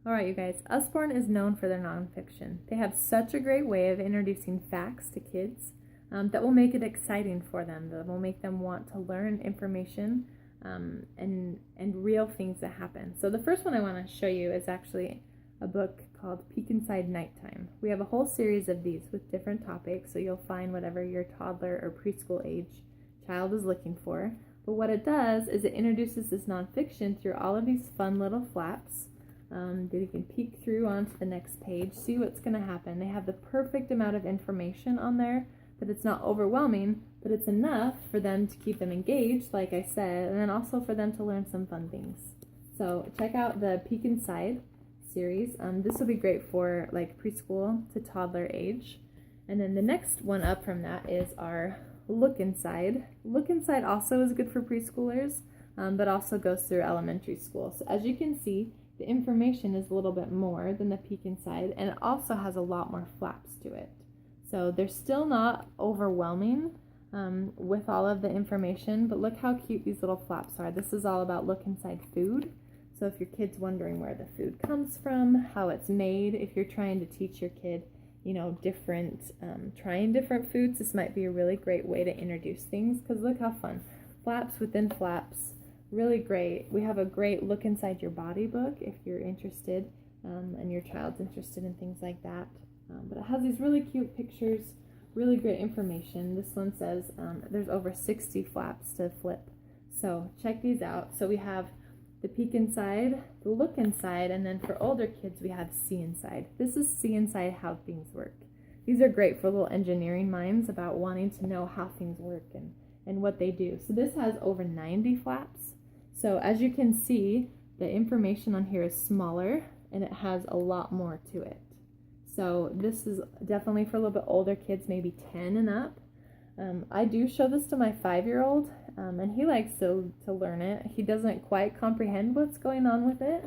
All right, you guys, Usborne is known for their nonfiction. They have such a great way of introducing facts to kids that will make it exciting for them, that will make them want to learn information and real things that happen. So the first one I want to show you is actually a book called Peek Inside Nighttime. We have a whole series of these with different topics, so you'll find whatever your toddler or preschool age child is looking for. But what it does is it introduces this nonfiction through all of these fun little flaps that you can peek through onto the next page, see what's going to happen. They have the perfect amount of information on there, but it's not overwhelming, but it's enough for them to keep them engaged, like I said, and then also for them to learn some fun things. So check out the Peek Inside series. This will be great for like preschool to toddler age. And then the next one up from that is our Look Inside. Look Inside also is good for preschoolers, but also goes through elementary school. So as you can see, the information is a little bit more than the Peek Inside, and it also has a lot more flaps to it. So they're still not overwhelming with all of the information, but look how cute these little flaps are. This is all about Look Inside food. So if your kid's wondering where the food comes from, how it's made, if you're trying to teach your kid, trying different foods, this might be a really great way to introduce things, because look how fun. Flaps within flaps, really great. We have a great Look Inside Your Body book if you're interested and your child's interested in things like that. But it has these really cute pictures, really great information. This one says there's over 60 flaps to flip. So check these out. So we have the Peek Inside, the Look Inside, and then for older kids we have See Inside. This is See Inside How Things Work. These are great for little engineering minds about wanting to know how things work and what they do. So this has over 90 flaps. So as you can see, the information on here is smaller and it has a lot more to it. So this is definitely for a little bit older kids, maybe 10 and up. I do show this to my 5-year-old, and he likes to learn it. He doesn't quite comprehend what's going on with it,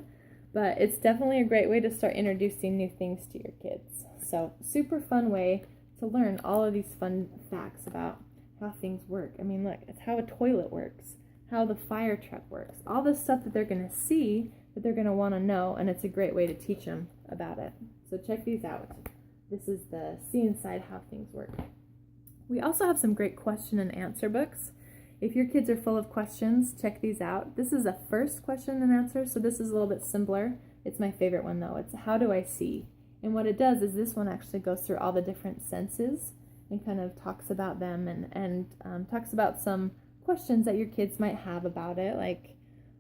but it's definitely a great way to start introducing new things to your kids. So super fun way to learn all of these fun facts about how things work. I mean, look, it's how a toilet works, how the fire truck works, all this stuff that they're going to see, that they're going to want to know, and it's a great way to teach them about it. So check these out. This is the See Inside How Things Work. We also have some great question and answer books. If your kids are full of questions, check these out. This is a first question and answer, so this is a little bit simpler. It's my favorite one though. It's How do I see? And what it does is this one actually goes through all the different senses and kind of talks about them and talks about some questions that your kids might have about it, like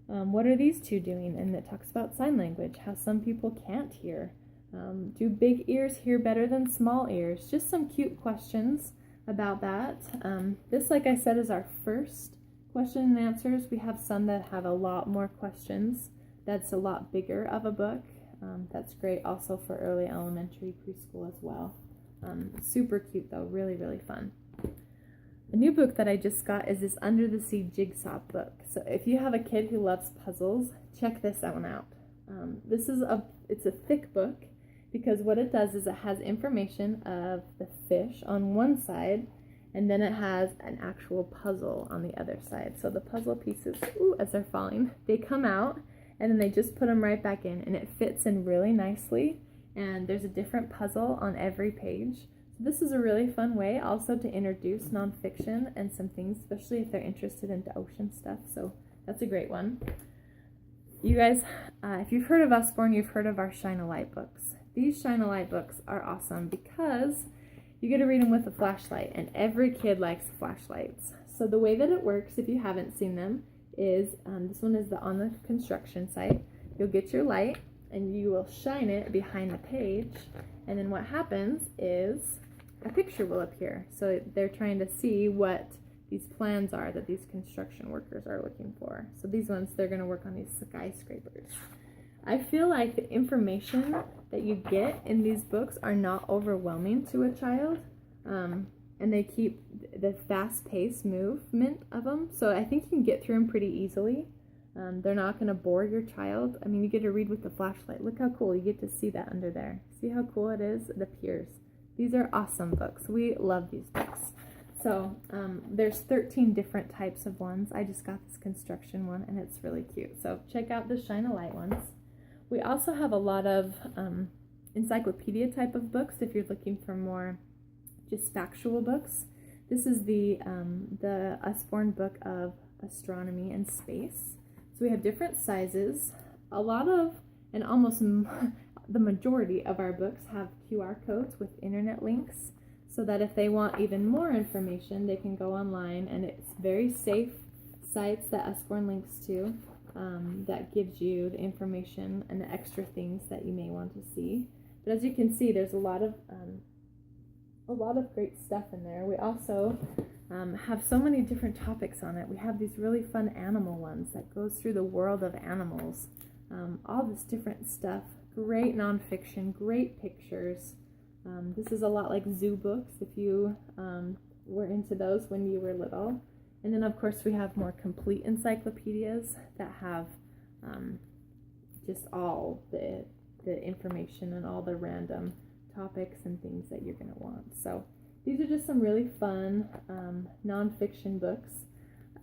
what are these two doing? And it talks about sign language, how some people can't hear. Do big ears hear better than small ears? Just some cute questions about that. This, like I said, is our first question and answers. We have some that have a lot more questions. That's a lot bigger of a book. That's great also for early elementary, preschool as well. Super cute though, really, really fun. A new book that I just got is this Under the Sea Jigsaw book. So if you have a kid who loves puzzles, check this one out. It's a thick book, because what it does is it has information of the fish on one side, and then it has an actual puzzle on the other side. So the puzzle pieces, as they're falling, they come out, and then they just put them right back in, and it fits in really nicely, and there's a different puzzle on every page. So this is a really fun way also to introduce nonfiction and some things, especially if they're interested into ocean stuff. So that's a great one. You guys, if you've heard of Usborne, you've heard of our Shine a Light books. These Shine a Light books are awesome because you get to read them with a flashlight, and every kid likes flashlights. So the way that it works, if you haven't seen them, is this one is on the construction site. You'll get your light and you will shine it behind the page, and then what happens is a picture will appear. So they're trying to see what these plans are that these construction workers are looking for. So these ones, they're going to work on these skyscrapers. I feel like the information that you get in these books are not overwhelming to a child, and they keep the fast-paced movement of them, so I think you can get through them pretty easily. They're not going to bore your child. I mean, you get to read with the flashlight. Look how cool. You get to see that under there. See how cool it is? It appears. These are awesome books. We love these books. So there's 13 different types of ones. I just got this construction one, and it's really cute. So check out the Shine a Light ones. We also have a lot of encyclopedia type of books if you're looking for more just factual books. This is the Usborne Book of Astronomy and Space. So we have different sizes. A lot of, and almost the majority of our books have QR codes with internet links, so that if they want even more information, they can go online, and it's very safe sites that Usborne links to that gives you the information and the extra things that you may want to see. But as you can see, there's a lot of great stuff in there. We also have so many different topics on it. We have these really fun animal ones that goes through the world of animals, all this different stuff. Great nonfiction, great pictures. This is a lot like zoo books if you were into those when you were little. And then of course we have more complete encyclopedias that have just all the information and all the random topics and things that you're going to want. So these are just some really fun nonfiction books.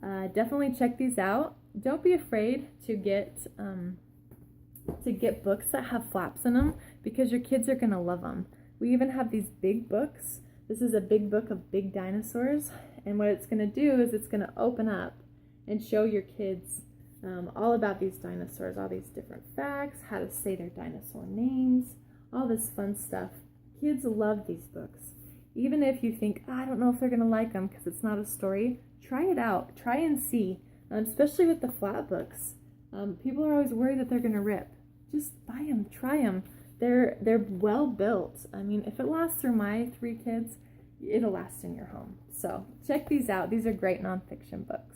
Definitely check these out. Don't be afraid to get books that have flaps in them, because your kids are going to love them. We even have these big books. This is a big book of big dinosaurs, and what it's going to do is it's going to open up and show your kids all about these dinosaurs, all these different facts, how to say their dinosaur names, all this fun stuff. Kids love these books. Even if you think, I don't know if they're going to like them because it's not a story, try it out. Try and see, especially with the flat books. People are always worried that they're going to rip. Just buy them, try them. They're well built. I mean, if it lasts through my 3 kids, it'll last in your home. So check these out. These are great nonfiction books.